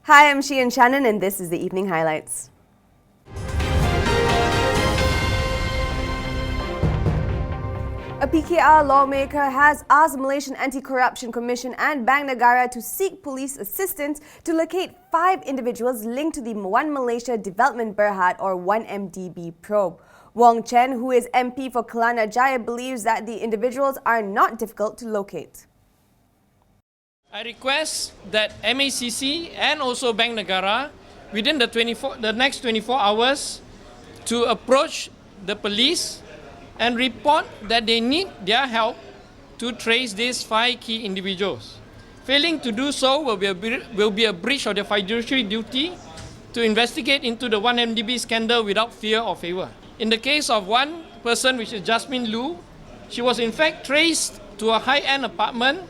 Hi, I'm Shein Shanin and this is the Evening Highlights. A PKR lawmaker has asked the Malaysian Anti-Corruption Commission and Bank Negara to seek police assistance to locate 5 individuals linked to the One Malaysia Development Berhad or 1MDB probe. Wong Chen, who is MP for Kelana Jaya, believes that the individuals are not difficult to locate. I request that MACC and also Bank Negara within the next 24 hours to approach the police and report that they need their help to trace these 5 key individuals. Failing to do so will be a breach of their fiduciary duty to investigate into the 1MDB scandal without fear or favour. In the case of one person, which is Jasmine Lu, she was in fact traced to a high-end apartment,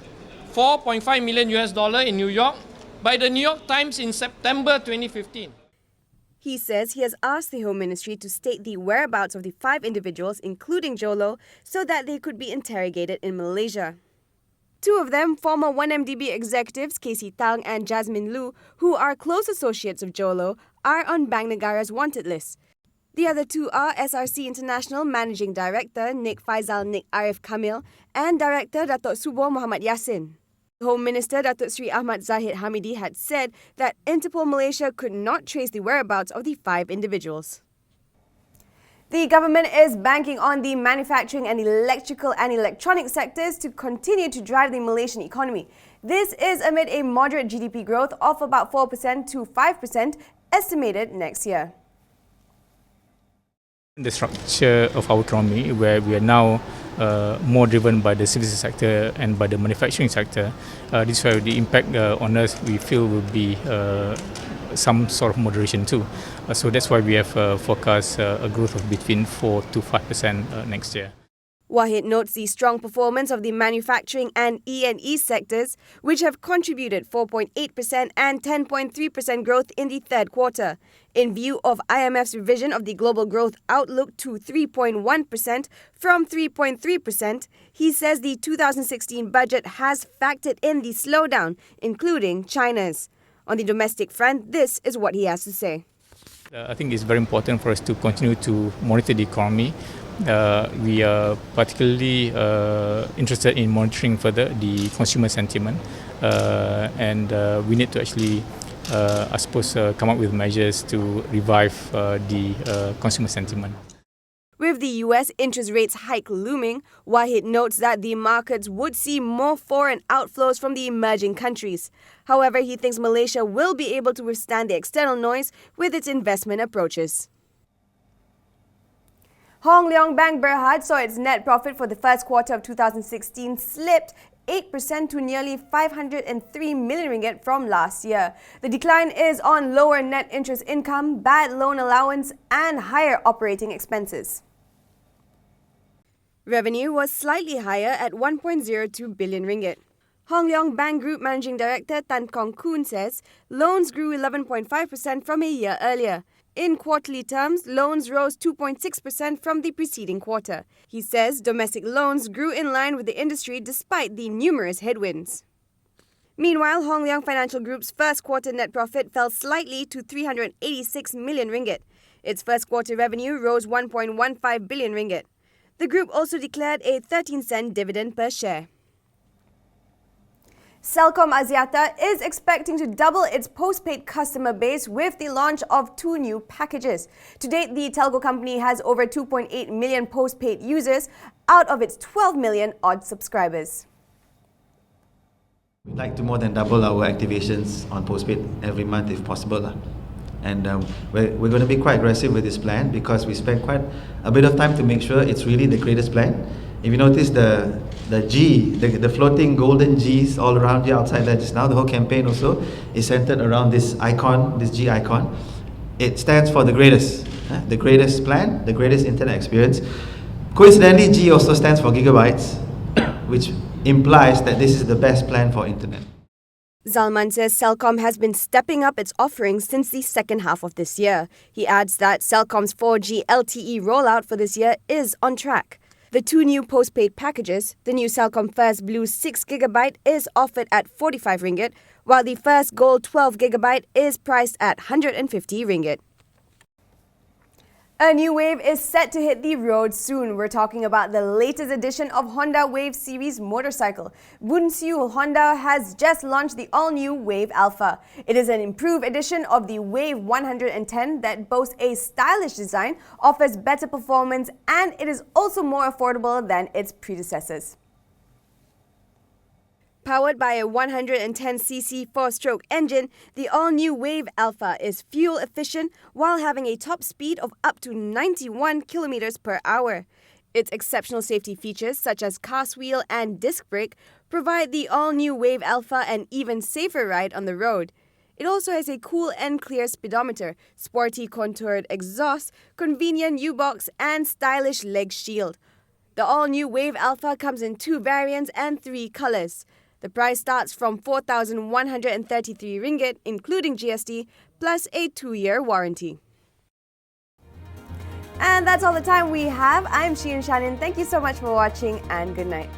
$4.5 million in New York, by the New York Times in September 2015. He says he has asked the Home Ministry to state the whereabouts of the 5 individuals, including Jolo, so that they could be interrogated in Malaysia. 2 of them, former 1MDB executives Casey Tang and Jasmine Lu, who are close associates of Jolo, are on Bank Negara's wanted list. The other 2 are SRC International Managing Director Nik Faisal Nik Arif Kamil and Director Datuk Subor Muhammad Yassin. Home Minister Datuk Seri Ahmad Zahid Hamidi had said that Interpol Malaysia could not trace the whereabouts of the 5 individuals. The government is banking on the manufacturing and electrical and electronic sectors to continue to drive the Malaysian economy. This is amid a moderate GDP growth of about 4% to 5% estimated next year. The structure of our economy, where we are now more driven by the services sector and by the manufacturing sector, this is where the impact on us we feel will be some sort of moderation too. So that's why we have forecast a growth of between 4 to 5% next year. Wahid notes the strong performance of the manufacturing and E&E sectors, which have contributed 4.8% and 10.3% growth in the third quarter. In view of IMF's revision of the global growth outlook to 3.1% from 3.3%, he says the 2016 budget has factored in the slowdown, including China's. On the domestic front, this is what he has to say. I think it's very important for us to continue to monitor the economy. We are particularly interested in monitoring further the consumer sentiment, and we need to actually, I suppose, come up with measures to revive the consumer sentiment. With the US interest rates hike looming, Wahid notes that the markets would see more foreign outflows from the emerging countries. However, he thinks Malaysia will be able to withstand the external noise with its investment approaches. Hong Leong Bank Berhad saw its net profit for the first quarter of 2016 slipped 8% to nearly 503 million ringgit from last year. The decline is on lower net interest income, bad loan allowance and higher operating expenses. Revenue was slightly higher at 1.02 billion ringgit. Hong Leong Bank Group Managing Director Tan Kong Koon says loans grew 11.5% from a year earlier. In quarterly terms, loans rose 2.6% from the preceding quarter. He says domestic loans grew in line with the industry despite the numerous headwinds. Meanwhile, Hong Leong Financial Group's first quarter net profit fell slightly to 386 million ringgit. Its first quarter revenue rose 1.15 billion ringgit. The group also declared a 13-cent dividend per share. Celcom Axiata is expecting to double its postpaid customer base with the launch of 2 new packages. To date, the telco company has over 2.8 million postpaid users out of its 12 million odd subscribers. We'd like to more than double our activations on postpaid every month if possible. And we're going to be quite aggressive with this plan because we spent quite a bit of time to make sure it's really the greatest plan. If you notice the G, the floating golden Gs all around you outside there just now, the whole campaign also is centered around this icon, this G icon. It stands for the greatest plan, the greatest internet experience. Coincidentally, G also stands for gigabytes, which implies that this is the best plan for internet. Zalman says Celcom has been stepping up its offerings since the second half of this year. He adds that Celcom's 4G LTE rollout for this year is on track. The 2 new postpaid packages, the new Celcom First Blue 6GB is offered at 45 ringgit, while the first gold 12GB is priced at 150 ringgit. A new wave is set to hit the road soon. We're talking about the latest edition of Honda Wave Series motorcycle. Bunsu Honda has just launched the all-new Wave Alpha. It is an improved edition of the Wave 110 that boasts a stylish design, offers better performance, and it is also more affordable than its predecessors. Powered by a 110cc 4-stroke engine, the all-new Wave Alpha is fuel efficient while having a top speed of up to 91 km per hour. Its exceptional safety features such as cast wheel and disc brake provide the all-new Wave Alpha an even safer ride on the road. It also has a cool and clear speedometer, sporty contoured exhaust, convenient U-box and stylish leg shield. The all-new Wave Alpha comes in 2 variants and 3 colours. The price starts from 4,133 ringgit, including GST, plus a 2-year warranty. And that's all the time we have. I'm Shein Shanin. Thank you so much for watching and good night.